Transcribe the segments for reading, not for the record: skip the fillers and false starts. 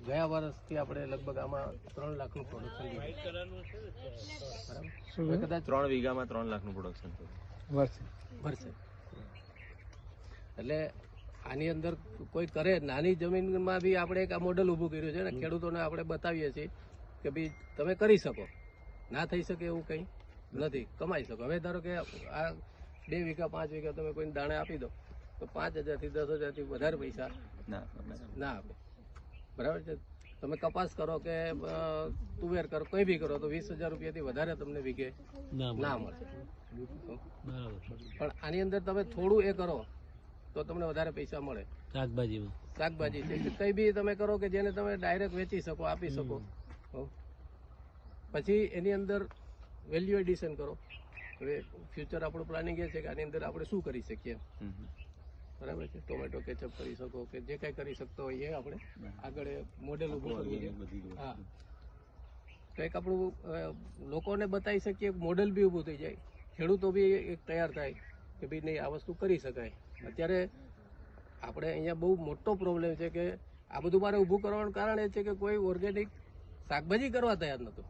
ગયા વર્ષથી આપણે લગભગ આમાં 3 લાખનું પ્રોડક્શન બરાબર, કદાચ 3 વીઘામાં 3 લાખનું પ્રોડક્શન ભરશે. એટલે આની અંદર કોઈ કરે, નાની જમીનમાં બી આપણે એક આ મોડેલ ઊભું કર્યું છે ને, ખેડૂતોને આપણે બતાવીએ છીએ કે ભાઈ તમે કરી શકો, ના થઈ શકે એવું કંઈ નથી, કમાઈ શકો. હવે ધારો કે આ 2 વીઘા 5 વીઘા તમે કોઈને દાણે આપી દો તો 5,000 થી 10,000 થી વધારે પૈસા ના આપે, બરાબર છે. તમે કપાસ કરો કે તુવેર કરો, કોઈ બી કરો તો 20,000 રૂપિયાથી વધારે તમને વીઘે ના મળે. પણ આની અંદર તમે થોડું એ કરો તો તમને વધારે પૈસા મળે. શાકભાજી છે કે કઈ બી તમે કરો કે જેને તમે ડાયરેક્ટ વેચી શકો, આપી શકો. પછી એની અંદર વેલ્યુ એડિશન કરો. હવે ફ્યુચર આપણું પ્લાનિંગ એ છે કે આની અંદર આપણે શું કરી શકીએ, બરાબર છે. ટોમેટો કેચઅપ કરી શકો કે જે કઈ કરી શકતો હોય એ આપણે આગળ મોડેલ ઉભું કરવું છે. હા, કંઈક આપણું લોકોને બતાવી શકીએ, મોડેલ બી ઊભું થઈ જાય, ખેડૂતો બી એક તૈયાર થાય કે ભાઈ નહીં આ વસ્તુ કરી શકાય. અત્યારે આપણે અહીંયા બહુ મોટો પ્રોબ્લેમ છે કે આ બધું મારે ઊભું કરવાનું કારણ એ છે કે કોઈ ઓર્ગેનિક શાકભાજી કરવા તૈયાર નહોતું,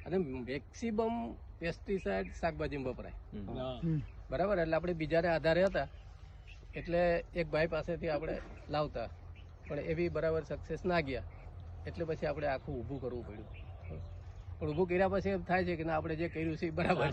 અને મેક્સિમમ પેસ્ટિસાઇડ શાકભાજીમાં વપરાય, બરાબર. એટલે આપણે બીજાને આધારે હતા, એટલે એક ભાઈ પાસેથી આપણે લાવતા, પણ એ બી બરાબર સક્સેસ ના ગયા, એટલે પછી આપણે આખું ઊભું કરવું પડ્યું. પણ ઊભું કર્યા પછી એમ થાય છે કે ના આપણે જે કર્યું છે એ બરાબર.